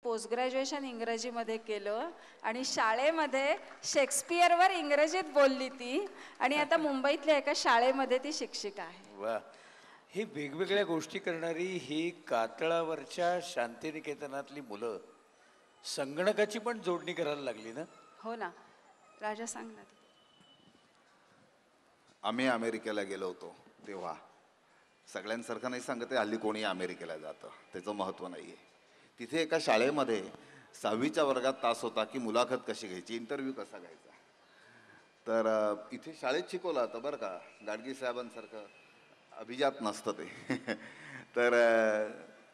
Post graduation इंग्रजीमध्ये केलं आणि शाळेमध्ये शेक्सपियरवर इंग्रजीत बोलली ती आणि आता मुंबईतल्या एका शाळेमध्ये ती शिक्षिका आहे. वा, ही वेगवेगळ्या गोष्टी करणारी ही कातळावरच्या शांतिनिकेतनातली मुलं संगणकाची पण जोडणी करायला लागली ना. हो ना, राजा सांग ना. आम्ही अमेरिकेला गेलो होतो तेव्हा सगळ्यांसारखं नाही सांगते, हल्ली कोणी अमेरिकेला जातं त्याचं महत्त्व नाही आहे. तिथे एका शाळेमध्ये 6वीच्या वर्गात तास होता की मुलाखत कशी घ्यायची, इंटरव्ह्यू कसा घ्यायचा. तर इथे शाळेत शिकवलं होतं बरं का, गाडगी साहेबांसारखं अभिजात नसतं ते. तर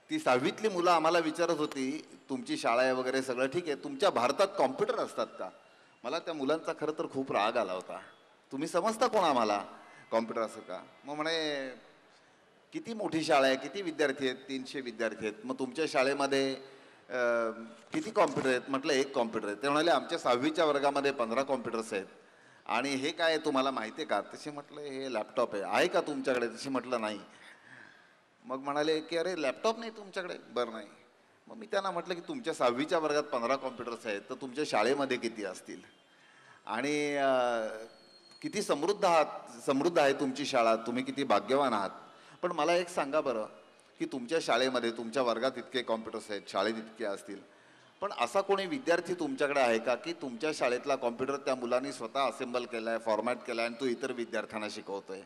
ती 6वीतली मुलं आम्हाला विचारत होती तुमची शाळा आहे वगैरे सगळं ठीक आहे, तुमच्या भारतात कॉम्प्युटर असतात का. मला त्या मुलांचा खरं तर खूप राग आला होता. तुम्ही समजता कोण आम्हाला कॉम्प्युटर असं का. मग म्हणे किती मोठी शाळा आहे, किती विद्यार्थी आहेत, 300 विद्यार्थी आहेत, मग तुमच्या शाळेमध्ये किती कॉम्प्युटर आहेत. म्हटलं एक कॉम्प्युटर आहे. ते म्हणाले आमच्या 6वीच्या वर्गामध्ये 15 कॉम्प्युटर्स आहेत. आणि हे काय तुम्हाला माहिती आहे का. तसे म्हटलं हे लॅपटॉप आहे का तुमच्याकडे. तसे म्हटलं नाही. मग म्हणाले की अरे लॅपटॉप नाही तुमच्याकडे. बरं नाही. मग मी त्यांना म्हटलं की तुमच्या 6वीच्या वर्गात 15 कॉम्प्युटर्स आहेत तर तुमच्या शाळेमध्ये किती असतील. आणि किती समृद्ध आहे तुमची शाळा, तुम्ही किती भाग्यवान आहात. पण मला एक सांगा बरं की तुमच्या शाळेमध्ये तुमच्या वर्गात इतके कॉम्प्युटर्स आहेत, शाळेत इतके असतील, पण असा कोणी विद्यार्थी तुमच्याकडे आहे का की तुमच्या शाळेतला कॉम्प्युटर त्या मुलांनी स्वतः असेंबल केला आहे, फॉर्मॅट केला आहे आणि तो इतर विद्यार्थ्यांना शिकवतोय.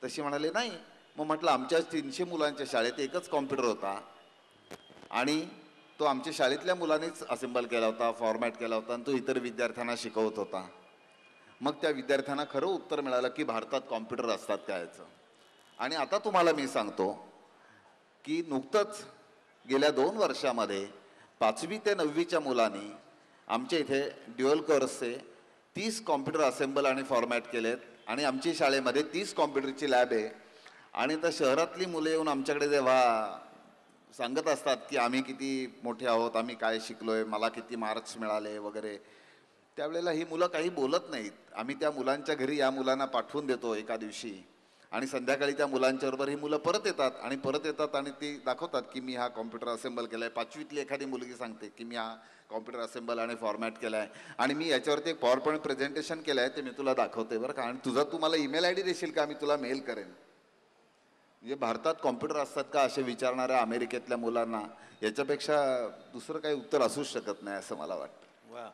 तशी म्हणाले नाही. मग म्हटलं आमच्या 300 मुलांच्या शाळेत एकच कॉम्प्युटर होता आणि तो आमच्या शाळेतल्या मुलांनीच असेंबल केला होता, फॉर्मॅट केला होता आणि तो इतर विद्यार्थ्यांना शिकवत होता. मग त्या विद्यार्थ्यांना खरं उत्तर मिळालं की भारतात कॉम्प्युटर असतात का याचं. आणि आता तुम्हाला मी सांगतो की नुकतंच गेल्या 2 वर्षामध्ये 5वी ते 9वीच्या मुलांनी आमच्या इथे ड्युअल कोर्सचे 30 कॉम्प्युटर असेंबल आणि फॉर्मॅट केलेत आणि आमची शाळेमध्ये 30 कॉम्प्युटरची लॅब आहे. आणि तर शहरातली मुलं येऊन आमच्याकडे जेव्हा सांगत असतात की आम्ही किती मोठे आहोत, आम्ही काय शिकलोय, मला किती मार्क्स मिळाले वगैरे, त्यावेळेला ही मुलं काही बोलत नाहीत. आम्ही त्या मुलांच्या घरी या मुलांना पाठवून देतो एका दिवशी आणि संध्याकाळी त्या मुलांच्याबरोबर ही मुलं परत येतात आणि ती दाखवतात की मी हा कॉम्प्युटर असेंबल केला आहे. 5वीतली एखादी मुलगी सांगते की मी हा कॉम्प्युटर असेंबल आणि फॉर्मॅट केला आहे आणि मी याच्यावरती एक पॉवर पॉईंट प्रेझेंटेशन केलं आहे, ते मी तुला दाखवते बरं का, आणि तू मला ईमेल ID देशील का, मी तुला मेल करेन. म्हणजे भारतात कॉम्प्युटर असतात का असे विचारणाऱ्या अमेरिकेतल्या मुलांना याच्यापेक्षा दुसरं काही उत्तर असूच शकत नाही असं मला वाटतं. वा,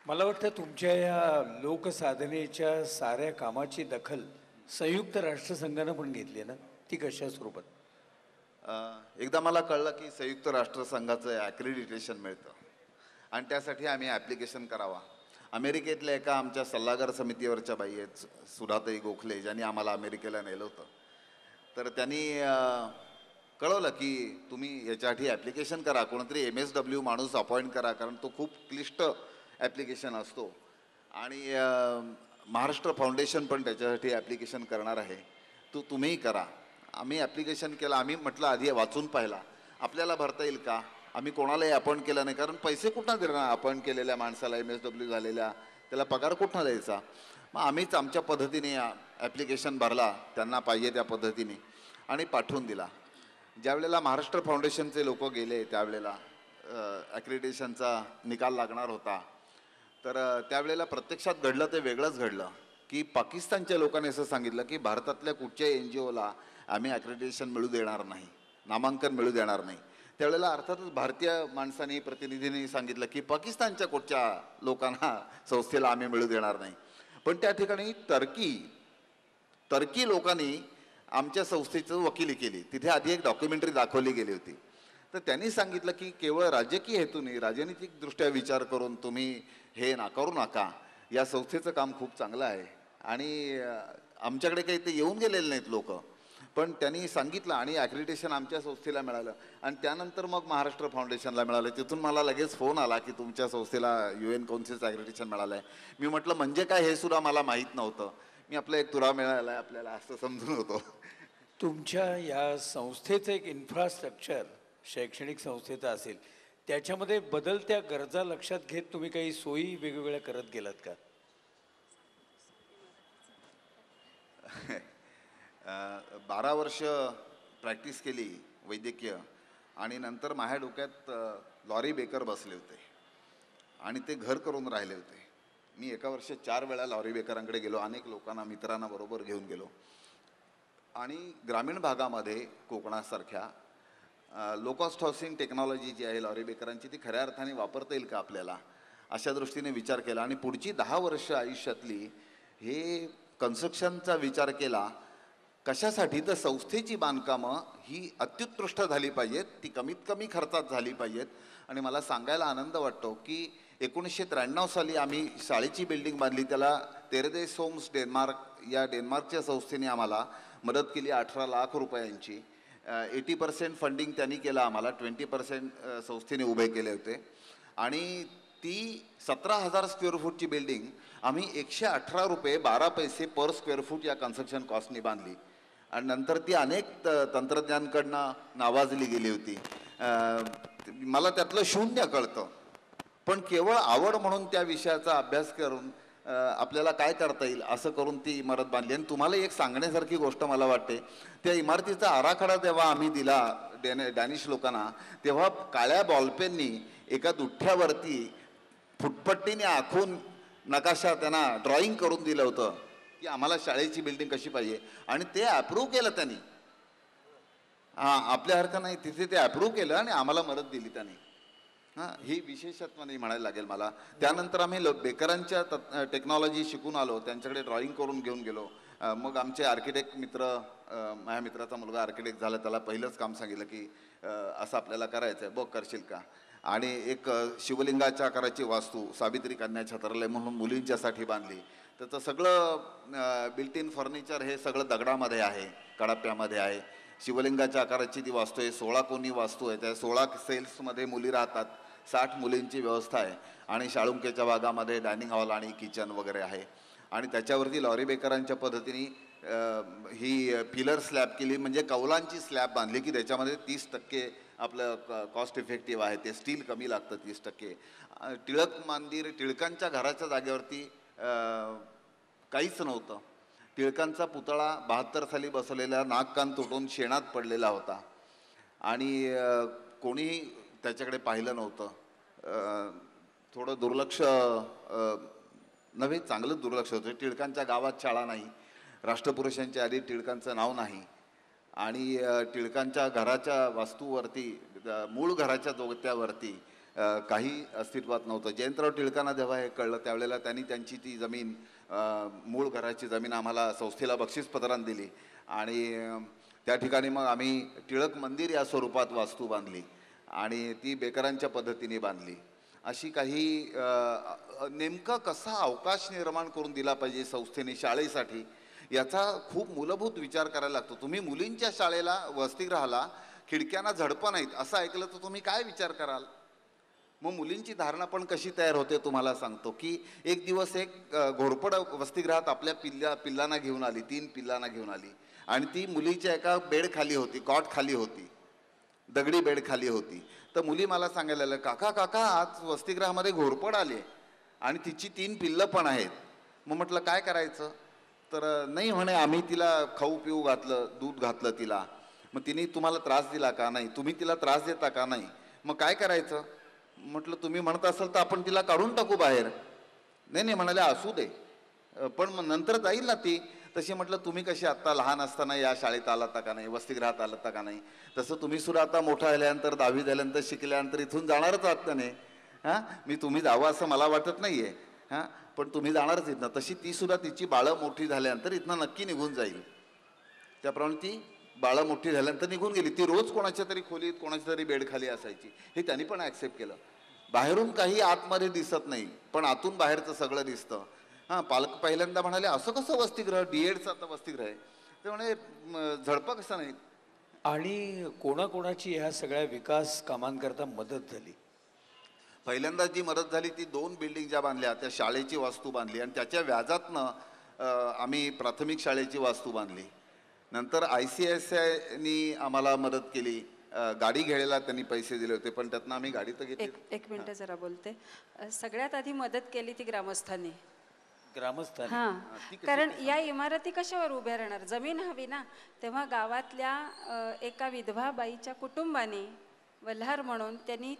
मला वाटतं तुमच्या या लोकसाधनेच्या साऱ्या कामाची दखल संयुक्त राष्ट्रसंघानं पण घेतली ना, ती कशा स्वरूपात. एकदा मला कळलं की संयुक्त राष्ट्रसंघाचं ॲक्रेडिटेशन मिळतं आणि त्यासाठी आम्ही ॲप्लिकेशन करावा. अमेरिकेतल्या एका आमच्या सल्लागार समितीवरच्या बाई आहेत सुधाताई गोखले, ज्यांनी आम्हाला अमेरिकेला नेलं होतं. तर त्यांनी कळवलं की तुम्ही याच्यासाठी ॲप्लिकेशन करा, कोणतरी MSW माणूस अपॉइंट करा, कारण तो खूप क्लिष्ट ॲप्लिकेशन असतो आणि महाराष्ट्र फाउंडेशन पण त्याच्यासाठी ॲप्लिकेशन करणार आहे, तुम्हीही करा. आम्ही ॲप्लिकेशन केलं. आम्ही म्हटलं आधी वाचून पाहिला आपल्याला भरता येईल का. आम्ही कोणालाही अपॉइंट केलं नाही, कारण पैसे कुठनं देणार अपॉइंट केलेल्या माणसाला, MSW झालेल्या त्याला पगार कुठनं द्यायचा. मग आम्हीच आमच्या पद्धतीने ॲप्लिकेशन भरला त्यांना पाहिजे त्या पद्धतीने आणि पाठवून दिला. ज्यावेळेला महाराष्ट्र फाउंडेशनचे लोक गेले त्यावेळेला ॲक्रेडिटेशनचा निकाल लागणार होता, तर त्यावेळेला प्रत्यक्षात घडलं ते वेगळंच घडलं की पाकिस्तानच्या लोकांनी असं सांगितलं की भारतातल्या कुठच्याही NGOला आम्ही ॲक्रेडिटेशन मिळू देणार नाही, नामांकन मिळू देणार नाही. त्यावेळेला अर्थातच भारतीय माणसांनी प्रतिनिधींनी सांगितलं की पाकिस्तानच्या कुठच्या लोकांना संस्थेला आम्ही मिळू देणार नाही. पण त्या ठिकाणी टर्की लोकांनी आमच्या संस्थेचं वकिली केली. तिथे आधी एक डॉक्युमेंटरी दाखवली गेली होती. तर त्यांनी सांगितलं की केवळ राजकीय हेतूने राजनैतिकदृष्ट्या विचार करून तुम्ही हे नाकारू नका, या संस्थेचं काम खूप चांगलं आहे. आणि आमच्याकडे काही ते येऊन गेलेले नाहीत लोक, पण त्यांनी सांगितलं आणि ॲक्रेडिटेशन आमच्या संस्थेला मिळालं. आणि त्यानंतर मग महाराष्ट्र फाउंडेशनला मिळालं. तिथून मला लगेच फोन आला की तुमच्या संस्थेला UN काउन्सिलचं ॲक्रेडिटेशन मिळालं आहे. मी म्हटलं म्हणजे काय हे सुद्धा मला माहीत नव्हतं. मी आपलं एक तुरा मिळाला आहे आपल्याला असं समजून होतो. तुमच्या या संस्थेचं एक इन्फ्रास्ट्रक्चर शैक्षणिक संस्थेचं असेल, त्याच्यामध्ये बदलत्या गरजा लक्षात घेत तुम्ही काही सोयी वेगवेगळ्या करत गेलात का. 12 वर्ष प्रॅक्टिस केली वैद्यकीय आणि नंतर माझ्या डोक्यात लॉरी बेकर बसले होते आणि ते घर करून राहिले होते. मी एका वर्षात 4 वेळा लॉरी बेकरांकडे गेलो, अनेक लोकांना मित्रांना बरोबर घेऊन गेलो. आणि ग्रामीण भागामध्ये कोकणासारख्या लो कॉस्ट हाऊसिंग टेक्नॉलॉजी जी आहे लॉरी बेकरांची, ती खऱ्या अर्थाने वापरता येईल का आपल्याला, अशा दृष्टीने विचार केला. आणि पुढची 10 वर्ष आयुष्यातली हे कन्स्ट्रक्शनचा विचार केला. कशासाठी? तर संस्थेची बांधकामं ही अत्युत्कृष्ट झाली पाहिजेत, ती कमीत कमी खर्चात झाली पाहिजेत. आणि मला सांगायला आनंद वाटतो की 1993 साली आम्ही शाळेची बिल्डिंग बांधली. त्याला तेरदेस होम्स डेन्मार्क या डेन्मार्कच्या संस्थेने आम्हाला मदत केली 18 लाख रुपयांची. 80% फंडिंग त्यांनी केलं आम्हाला, 20% संस्थेने उभे केले होते. आणि ती 17,000 स्क्वेअर फूटची बिल्डिंग आम्ही 118 रुपये 12 पैसे पर स्क्वेअर फूट या कन्स्ट्रक्शन कॉस्टनी बांधली. आणि नंतर ती अनेक तंत्रज्ञांकडनं नावाजली गेली होती. मला त्यातलं शून्य कळतं, पण केवळ आवड म्हणून त्या विषयाचा अभ्यास करून आपल्याला काय करता येईल असं करून ती इमारत बांधली. आणि तुम्हाला एक सांगण्यासारखी गोष्ट मला वाटते, त्या इमारतीचा आराखडा जेव्हा आम्ही दिला डॅनिश लोकांना, तेव्हा काळ्या बॉलपेननी एका दुठ्ठ्यावरती फुटपट्टीने आखून नकाशा त्यांना ड्रॉइंग करून दिलं होतं की आम्हाला शाळेची बिल्डिंग कशी पाहिजे. आणि ते अप्रूव्ह केलं त्यांनी. आपल्या हरकत नाही, तिथे ते अप्रूव्ह केलं आणि आम्हाला मदत दिली त्यांनी. ही विशेषत्व नाही म्हणायला लागेल मला. त्यानंतर आम्ही बेकरांच्या टेक्नॉलॉजी शिकून आलो, त्यांच्याकडे ड्रॉइंग करून घेऊन गेलो. मग आमचे आर्किटेक्ट मित्र, माझ्या मित्राचा मुलगा आर्किटेक्ट झाला, त्याला पहिलंच काम सांगितलं की असं आपल्याला करायचं आहे, बघ करशील का. आणि एक शिवलिंगाच्या आकाराची वास्तू सावित्री कन्या छत्रालय म्हणून मुलींच्यासाठी बांधली. त्याचं सगळं बिल्ट इन फर्निचर हे सगळं दगडामध्ये आहे, कडाप्यामध्ये आहे. शिवलिंगाच्या आकाराची ती वास्तू आहे, 16 कोनी वास्तू आहे. त्या 16 सेल्समध्ये मुली राहतात, 60 मुलींची व्यवस्था आहे. आणि शाळुंकेच्या भागामध्ये डायनिंग हॉल आणि किचन वगैरे आहे. आणि त्याच्यावरती लॉरी बेकरांच्या पद्धतीने ही पिलर स्लॅब केली, म्हणजे कौलांची स्लॅब बांधली की त्याच्यामध्ये 30% आपलं कॉस्ट इफेक्टिव्ह आहे. ते स्टील कमी लागतं 30%. टिळक मंदिर, टिळकांच्या घराच्या जागेवरती काहीच नव्हतं. टिळकांचा पुतळा 72 साली बसवलेला नाक कान तुटून शेणात पडलेला होता आणि कोणीही त्याच्याकडे पाहिलं नव्हतं. थोडं दुर्लक्ष नव्हे, चांगलं दुर्लक्ष होतं. टिळकांच्या गावात शाळा नाही, राष्ट्रपुरुषांच्या आधी टिळकांचं नाव नाही. आणि टिळकांच्या घराच्या वास्तूवरती, मूळ घराच्या जोगत्यावरती काही अस्तित्वात नव्हतं. जयंतराव टिळकांना जेव्हा हे कळलं त्यावेळेला त्यांनी त्यांची ती जमीन, मूळ घराची जमीन आम्हाला संस्थेला बक्षीसपत्राने दिली. आणि त्या ठिकाणी मग आम्ही टिळक मंदिर या स्वरूपात वास्तू बांधली आणि ती बेकरांच्या पद्धतीने बांधली. अशी काही नेमकं कसा अवकाश निर्माण करून दिला पाहिजे संस्थेने शाळेसाठी, याचा खूप मूलभूत विचार करायला लागतो. तुम्ही मुलींच्या शाळेला वसतिगृहाला खिडक्यांना झडपं नाहीत असं ऐकलं तर तुम्ही काय विचार कराल? मग मुलींची धारणा पण कशी तयार होते तुम्हाला सांगतो की एक दिवस एक घोरपड वसतिगृहात आपल्या पिल्लांना घेऊन आली, 3 पिल्लांना घेऊन आली. आणि ती मुलीच्या एका बेड खाली होती, कॉट खाली होती, दगडी बेड खाली होती. तर मुली मला सांगायला लागल्या, काका काका आज वसतिगृहामध्ये घोरपड आली आणि तिची 3 पिल्लं पण आहेत. मग म्हटलं काय करायचं? तर नाही म्हणे, आम्ही तिला खाऊ पिऊ घातलं, दूध घातलं तिला. मग तिने तुम्हाला त्रास दिला का? नाही. तुम्ही तिला त्रास देता का? नाही. मग काय करायचं? म्हटलं तुम्ही म्हणत असाल तर आपण तिला काढून टाकू बाहेर. नाही नाही म्हणाले, असू दे, पण मग नंतर जाईल ना ती. तशी म्हटलं तुम्ही कशी आत्ता लहान असताना या शाळेत आलात का नाही, वसतिगृहात आलात का नाही, तसं तुम्ही सुद्धा आता मोठा झाल्यानंतर 10वी झाल्यानंतर शिकल्यानंतर इथून जाणारच आहात का नाही? मी तुम्ही जावं असं मला वाटत नाही आहे, पण तुम्ही जाणारच इथनं. तशी ती सुद्धा तिची बाळं मोठी झाल्यानंतर इथनं नक्की निघून जाईल. त्याप्रमाणे ती बाळं मोठी झाल्यानंतर निघून गेली. ती रोज कोणाच्या तरी खोलीत, कोणाच्या तरी बेड खाली असायची. हे त्यांनी पण ॲक्सेप्ट केलं. बाहेरून काही आतमध्ये दिसत नाही, पण आतून बाहेरचं सगळं दिसतं. पालक पहिल्यांदा म्हणाले, असं कसं वसतिगृह, D.Edचं आता वसतिगृह आहे. ते म्हणे झडपं कसं नाही. आणि कोणाकोणाची ह्या सगळ्या विकास कामांकरता मदत झाली? पहिल्यांदा जी मदत झाली ती 2 बिल्डिंग ज्या बांधल्या त्या शाळेची वास्तू बांधली आणि त्याच्या व्याजातनं आम्ही प्राथमिक शाळेची वास्तू बांधली. नंतर ICICIनी आम्हाला मदत केली. गाडी घ्यायला त्यांनी पैसे दिले होते, पण त्यातनं आम्ही गाडी तर घेतली. एक मिनिट जरा बोलते. सगळ्यात आधी मदत केली ती ग्रामस्थांनी. ग्रामस्थांनी? कारण या इमारती कशावर उभ्या राहणार, जमीन हवी ना. तेव्हा गावातल्या एका विधवा बाईच्या कुटुंबाने वल्हार म्हणून त्यांनी